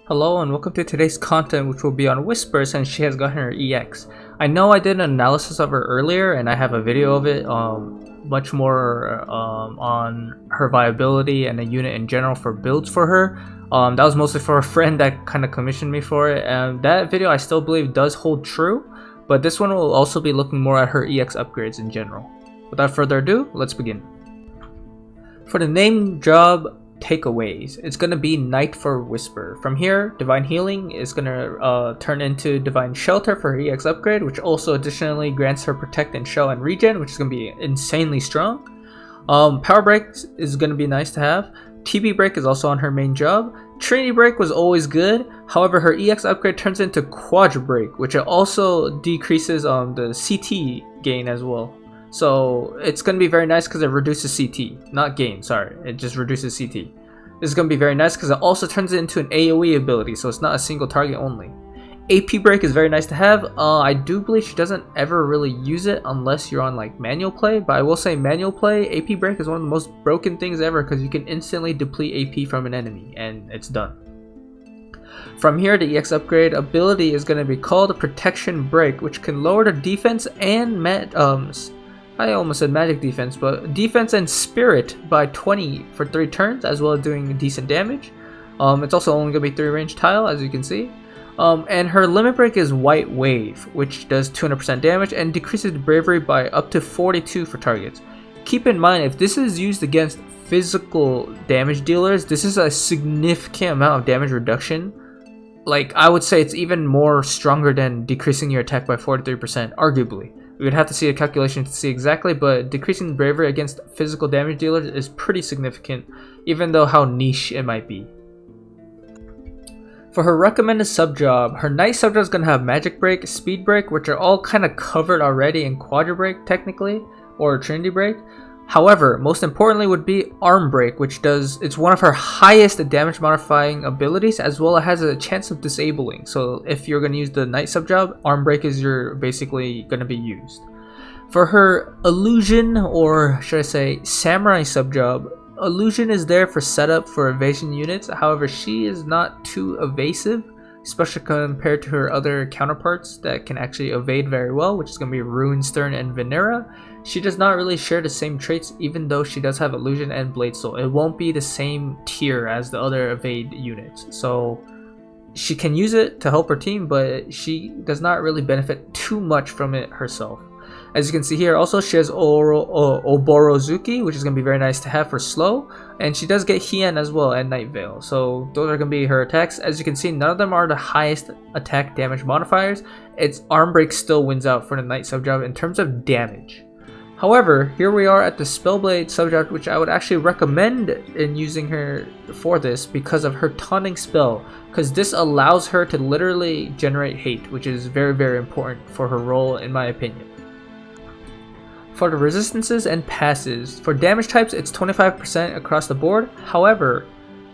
Hello and welcome to today's content, which will be on Whisper since she has gotten her EX. I know I did an analysis of her earlier and I have a video of it, much more on her viability and the unit in general for builds for her. That was mostly for a friend that kind of commissioned me for it, and that video I still believe does hold true, but this one will also be looking more at her EX upgrades in general. Without further ado, let's begin. For the name job takeaways, it's gonna be Knight for Whisper. From here, Divine Healing is gonna turn into Divine Shelter for her EX upgrade, which also additionally grants her Protect and Shell and Regen, which is gonna be insanely strong. Power Break is gonna be nice to have. TB Break is also on her main job. Trinity Break was always good, however her EX upgrade turns into Quadra Break, which also decreases the CT gain as well. So it's going to be very nice because it reduces CT, not gain, sorry, it just reduces CT. This is going to be very nice because it also turns it into an AoE ability, so it's not a single target only. AP Break is very nice to have. I do believe she doesn't ever really use it unless you're on like manual play, but I will say manual play, AP Break is one of the most broken things ever because you can instantly deplete AP from an enemy and it's done. From here, the EX upgrade ability is going to be called Protection Break, which can lower the defense and I almost said magic defense, but defense and spirit by 20 for 3 turns, as well as doing decent damage. It's also only going to be 3 range tile, as you can see. And her limit break is White Wave, which does 200% damage and decreases bravery by up to 42 for targets. Keep in mind, if this is used against physical damage dealers, this is a significant amount of damage reduction. Like, I would say it's even more stronger than decreasing your attack by 43%, arguably. We would have to see a calculation to see exactly, but decreasing bravery against physical damage dealers is pretty significant, even though how niche it might be. For her recommended sub-job, her Knight sub-job is going to have Magic Break, Speed Break, which are all kind of covered already in Quadra Break technically, or Trinity Break. However, most importantly would be Arm Break, which it's one of her highest damage modifying abilities, as well as has a chance of disabling. So if you're going to use the Knight sub-job, Arm Break is basically going to be used. For her Illusion, or should I say Samurai sub-job, Illusion is there for setup for evasion units. However, she is not too evasive, especially compared to her other counterparts that can actually evade very well, which is going to be Runestern and Venera. She does not really share the same traits, even though she does have Illusion and Blade Soul. It won't be the same tier as the other evade units. So she can use it to help her team, but she does not really benefit too much from it herself. As you can see here, also she has Oborozuki, which is going to be very nice to have for slow, and she does get Hien as well and Night Veil. So those are going to be her attacks. As you can see, none of them are the highest attack damage modifiers. Its Arm Break still wins out for the Knight subjob in terms of damage. However, here we are at the Spellblade subject, which I would actually recommend in using her for this because of her taunting spell, because this allows her to literally generate hate, which is very, very important for her role in my opinion. For the resistances and passes, for damage types it's 25% across the board. However,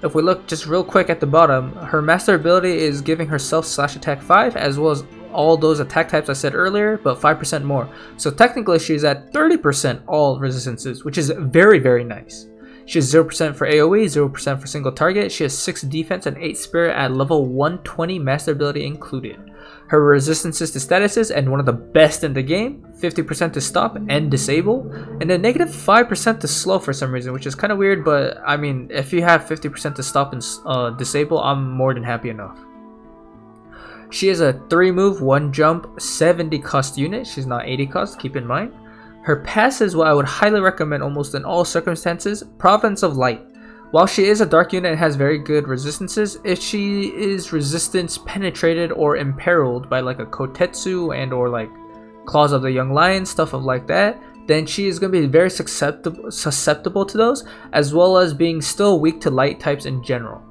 if we look just real quick at the bottom, her master ability is giving herself slash attack 5 as well as all those attack types I said earlier, but 5% more. So technically she's at 30% all resistances, which is very, very nice. She has 0% for AoE, 0% for single target. She has 6 defense and 8 spirit at level 120, master ability included. Her resistances to statuses, and one of the best in the game, 50% to stop and disable, and then negative 5% to slow for some reason, which is kind of weird, but I mean, if you have 50% to stop and disable, I'm more than happy enough. She is a 3 move, 1 jump, 70 cost unit. She's not 80 cost, keep in mind. Her pass is what I would highly recommend almost in all circumstances, Province of Light. While she is a dark unit and has very good resistances, if she is resistance penetrated or imperiled by like a Kotetsu and or like Claws of the Young Lion, stuff of like that, then she is going to be very susceptible to those, as well as being still weak to light types in general.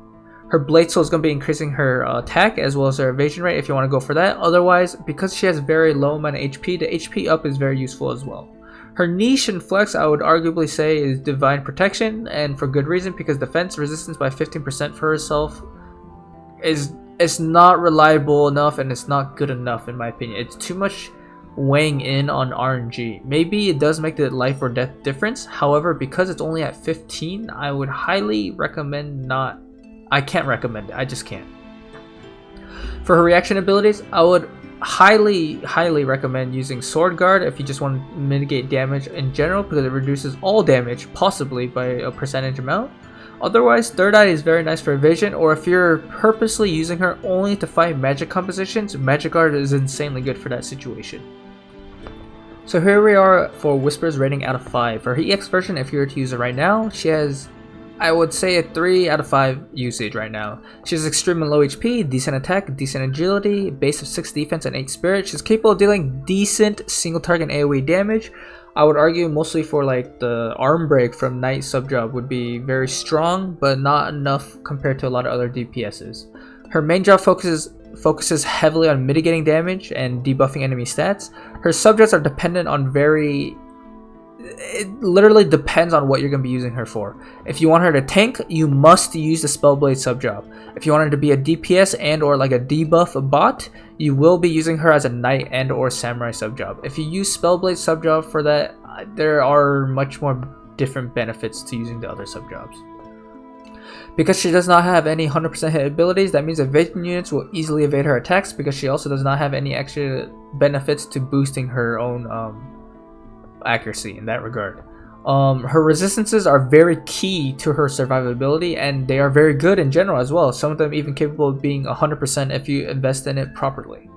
Her Blade Soul is going to be increasing her attack as well as her evasion rate if you want to go for that. Otherwise, because she has very low amount of HP, the HP up is very useful as well. Her niche and flex, I would arguably say, is Divine Protection, and for good reason, because defense resistance by 15% for herself it's not reliable enough and it's not good enough in my opinion. It's too much weighing in on RNG. Maybe it does make the life or death difference. However, because it's only at 15, I would highly recommend not. I can't recommend it. I just can't. For her reaction abilities, I would highly recommend using Sword Guard if you just want to mitigate damage in general, because it reduces all damage possibly by a percentage amount. Otherwise, Third Eye is very nice for evasion, or if you're purposely using her only to fight magic compositions, Magic Guard is insanely good for that situation. So here we are for Whisper's rating out of 5. For her EX version, if you were to use it right now, she has, I would say, a 3 out of 5 usage right now. She has extremely low HP, decent attack, decent agility, base of 6 defense and 8 spirit. She's capable of dealing decent single target AoE damage. I would argue mostly for like the arm break from Knight subjob would be very strong, but not enough compared to a lot of other DPSs. Her main job focuses heavily on mitigating damage and debuffing enemy stats. Her subjects are dependent on it literally depends on what you're going to be using her for. If you want her to tank, you must use the Spellblade subjob. If you want her to be a DPS and or like a debuff bot, you will be using her as a Knight and or Samurai subjob. If you use Spellblade subjob for that, there are much more different benefits to using the other subjobs. Because she does not have any 100% hit abilities, that means evasion units will easily evade her attacks, because she also does not have any extra benefits to boosting her own accuracy in that regard. Her resistances are very key to her survivability, and they are very good in general as well. Some of them even capable of being 100% if you invest in it properly.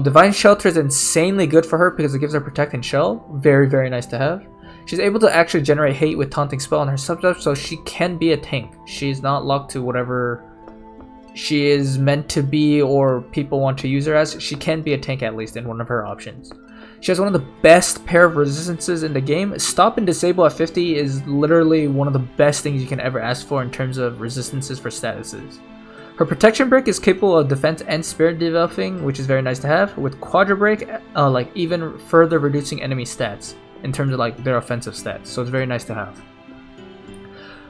Divine Shelter is insanely good for her because it gives her Protect and Shell. Very nice to have. She's able to actually generate hate with Taunting Spell on her subject, so she can be a tank. She's not locked to whatever she is meant to be or people want to use her as. She can be a tank at least in one of her options. She has one of the best pair of resistances in the game. Stop and Disable at 50 is literally one of the best things you can ever ask for in terms of resistances for statuses. Her Protection Break is capable of defense and spirit debuffing, which is very nice to have, with Quadra Break like even further reducing enemy stats in terms of like their offensive stats, so it's very nice to have.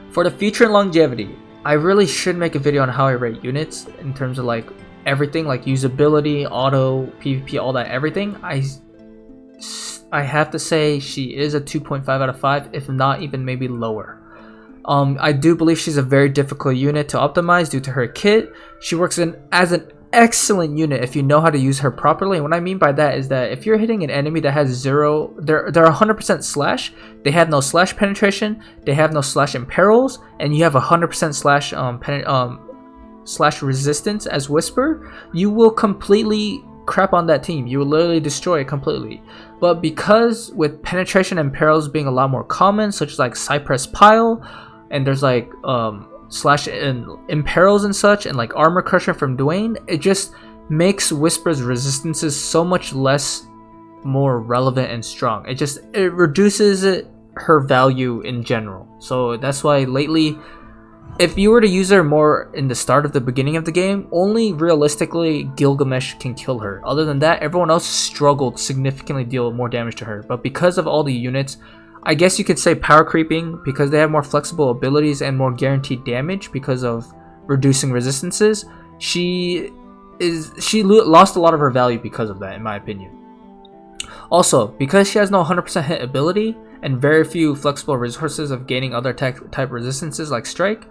For the feature and longevity, I really should make a video on how I rate units in terms of like everything, like usability, auto, PvP, all that, everything. I have to say she is a 2.5 out of 5, if not even maybe lower. I do believe she's a very difficult unit to optimize due to her kit. She works as an excellent unit if you know how to use her properly. And what I mean by that is that if you're hitting an enemy that has zero, they're 100% slash, they have no slash penetration, they have no slash imperils, and you have 100% slash resistance as Whisper, you will completely crap on that team. You will literally destroy it completely. But because with penetration and perils being a lot more common, such as like Cypress Pile, and there's like slash and imperils and such, and like Armor Crusher from Dwayne, it just makes Whisper's resistances so much less more relevant and strong. It reduces her value in general. So that's why lately, if you were to use her more in the start of the beginning of the game, only realistically Gilgamesh can kill her. Other than that, everyone else struggled to significantly deal more damage to her. But because of all the units, I guess you could say power creeping, because they have more flexible abilities and more guaranteed damage because of reducing resistances, she lost a lot of her value because of that, in my opinion. Also, because she has no 100% hit ability and very few flexible resources of gaining other type resistances like Strike,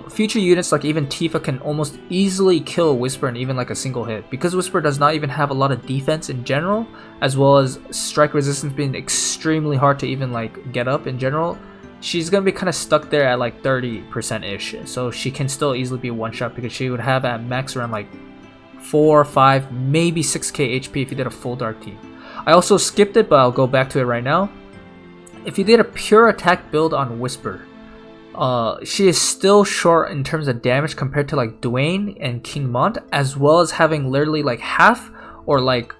future units like even Tifa can almost easily kill Whisper in even like a single hit. Because Whisper does not even have a lot of defense in general, as well as strike resistance being extremely hard to even like get up in general, she's gonna be kind of stuck there at like 30%-ish. So she can still easily be one shot, because she would have at max around like 4, 5, maybe 6k HP if you did a full Dark Team. I also skipped it, but I'll go back to it right now. If you did a pure attack build on Whisper, she is still short in terms of damage compared to like Dwayne and King Mont, as well as having literally like half or like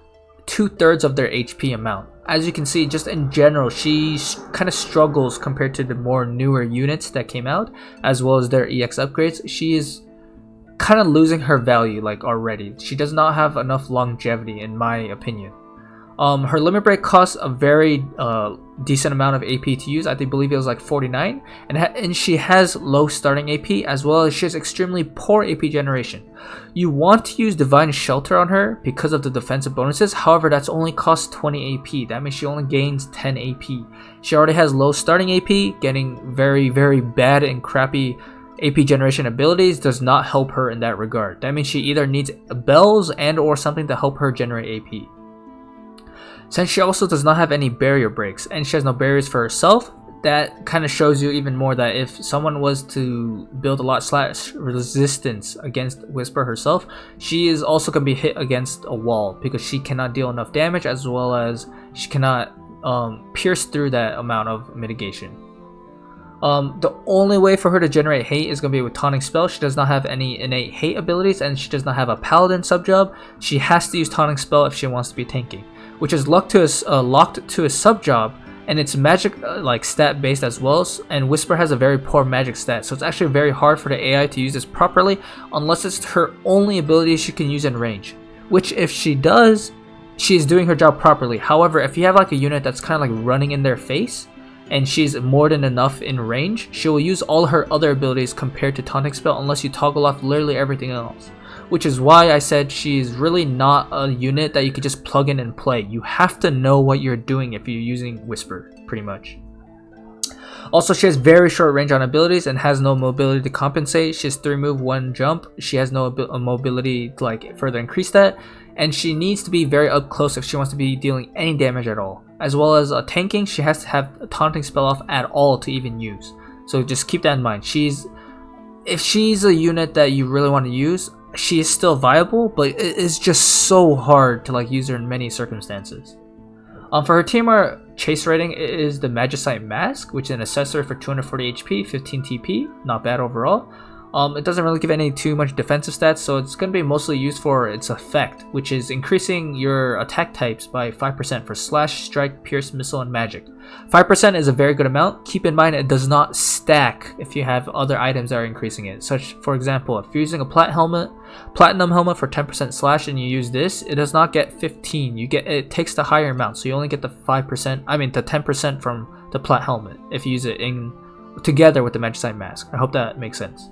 2/3 of their HP amount. As you can see, just in general, she kind of struggles compared to the more newer units that came out, as well as their EX upgrades. She is kind of losing her value like already. She does not have enough longevity, in my opinion. Her limit break costs a very decent amount of AP to use. I believe it was like 49, and she has low starting AP, as well as she has extremely poor AP generation. You want to use Divine Shelter on her because of the defensive bonuses. However, that's only cost 20 AP. That means she only gains 10 AP. She already has low starting AP, getting very bad and crappy AP generation abilities does not help her in that regard. That means she either needs bells and or something to help her generate AP. Since she also does not have any barrier breaks and she has no barriers for herself, that kind of shows you even more that if someone was to build a lot / resistance against Whisper herself, she is also going to be hit against a wall because she cannot deal enough damage, as well as she cannot pierce through that amount of mitigation. The only way for her to generate hate is going to be with taunting spell. She does not have any innate hate abilities and she does not have a paladin subjob. She has to use taunting spell if she wants to be tanking, which is locked to a subjob, and it's magic like stat based as well, and Whisper has a very poor magic stat, so it's actually very hard for the AI to use this properly unless it's her only ability she can use in range, which if she does, she is doing her job properly. However, if you have like a unit that's kind of like running in their face and she's more than enough in range, she will use all her other abilities compared to taunting spell unless you toggle off literally everything else, which is why I said she's really not a unit that you could just plug in and play. You have to know what you're doing if you're using Whisper, pretty much. Also, she has very short range on abilities and has no mobility to compensate. She has 3 move, 1 jump. She has no mobility to like further increase that, and she needs to be very up close if she wants to be dealing any damage at all. As well as tanking, she has to have a taunting spell off at all to even use. So just keep that in mind. If she's a unit that you really want to use, she is still viable, but it is just so hard to like use her in many circumstances. For her TMR chase rating, it is the Magicite Mask, which is an accessory for 240 HP, 15 TP, not bad overall. It doesn't really give any too much defensive stats, so it's going to be mostly used for its effect, which is increasing your attack types by 5% for slash, strike, pierce, missile, and magic. 5% is a very good amount. Keep in mind it does not stack if you have other items that are increasing it. Such, for example, if you're using a platinum helmet for 10% slash and you use this, it does not get 15. It takes the higher amount, so you only get the 5%. I mean the 10% from the plat helmet if you use it together with the Magicite Mask. I hope that makes sense.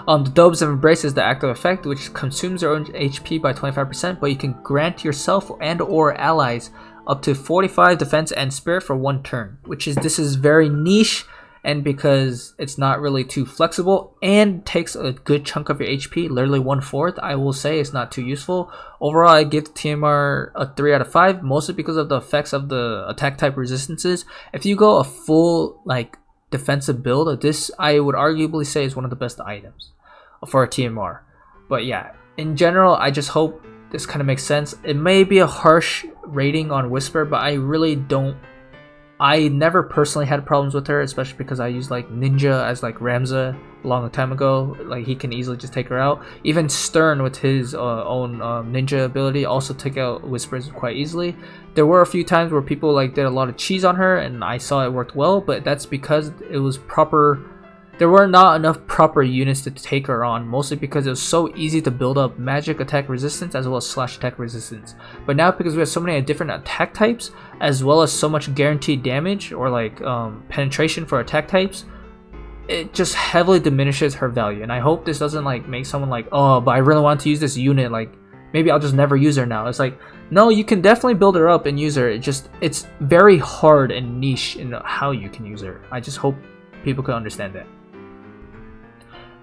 The Dobes of Embrace is the active effect, which consumes your own HP by 25%, but you can grant yourself and or allies up to 45 defense and spirit for 1 turn, this is very niche, and because it's not really too flexible and takes a good chunk of your HP, literally 1/4, I will say it's not too useful. Overall, I give TMR a 3 out of 5, mostly because of the effects of the attack type resistances. If you go a full like defensive build, this I would arguably say is one of the best items for a TMR. But yeah, in general, I just hope this kind of makes sense. It may be a harsh rating on Whisper, but I never personally had problems with her, especially because I used like Ninja as like Ramza a long time ago. Like he can easily just take her out. Even Stern with his own Ninja ability also took out Whispers quite easily. There were a few times where people like did a lot of cheese on her, and I saw it worked well, but that's because it was proper. There were not enough proper units to take her on, mostly because it was so easy to build up magic attack resistance as well as slash attack resistance. But now, because we have so many different attack types, as well as so much guaranteed damage or like penetration for attack types, it just heavily diminishes her value. And I hope this doesn't like make someone like, oh, but I really want to use this unit, like maybe I'll just never use her now. It's like, no, you can definitely build her up and use her. It's very hard and niche in how you can use her. I just hope people can understand that.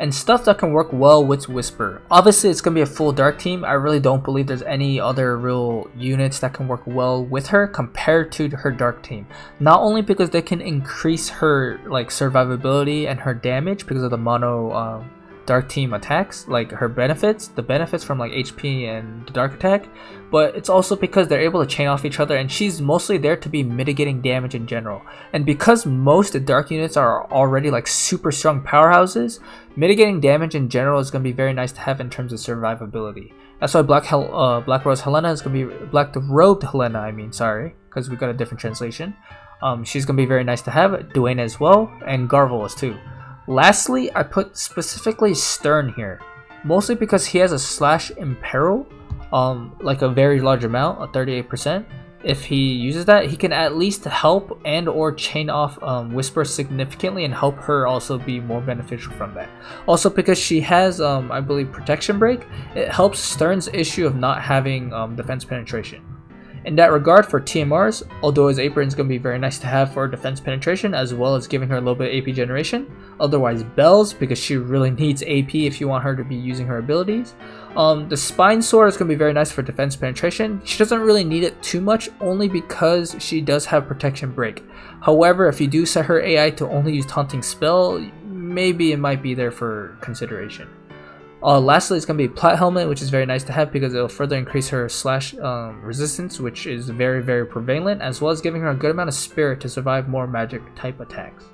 And stuff that can work well with Whisper. Obviously, it's going to be a full dark team. I really don't believe there's any other real units that can work well with her compared to her dark team. Not only because they can increase her like survivability and her damage because of the mono dark team attacks, like her benefits, the benefits from like HP and the dark attack, but it's also because they're able to chain off each other, and she's mostly there to be mitigating damage in general. And because most dark units are already like super strong powerhouses, mitigating damage in general is going to be very nice to have in terms of survivability. That's why Black Rose Helena is going to be Black Robed Helena. I mean, sorry, because we got a different translation. She's going to be very nice to have. Duena as well, and Garvel too. Lastly, I put specifically Stern here, mostly because he has a slash imperil, like a very large amount, a 38%. If he uses that, he can at least help and or chain off Whisper significantly and help her also be more beneficial from that. Also, because she has, I believe, protection break, it helps Stern's issue of not having defense penetration. In that regard, for TMRs, although his apron is going to be very nice to have for defense penetration as well as giving her a little bit of AP generation. Otherwise, bells, because she really needs AP if you want her to be using her abilities. The spine sword is going to be very nice for defense penetration. She doesn't really need it too much, only because she does have protection break. However, if you do set her AI to only use taunting spell, maybe it might be there for consideration. Lastly, it's going to be Plat Helmet, which is very nice to have because it will further increase her slash resistance, which is very, very prevalent, as well as giving her a good amount of spirit to survive more magic type attacks.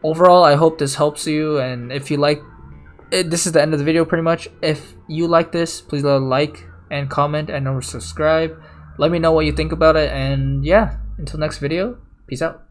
Overall, I hope this helps you, and if you like it, this is the end of the video pretty much. If you like this, please let a like and comment and subscribe. Let me know what you think about it, and yeah, until next video, peace out.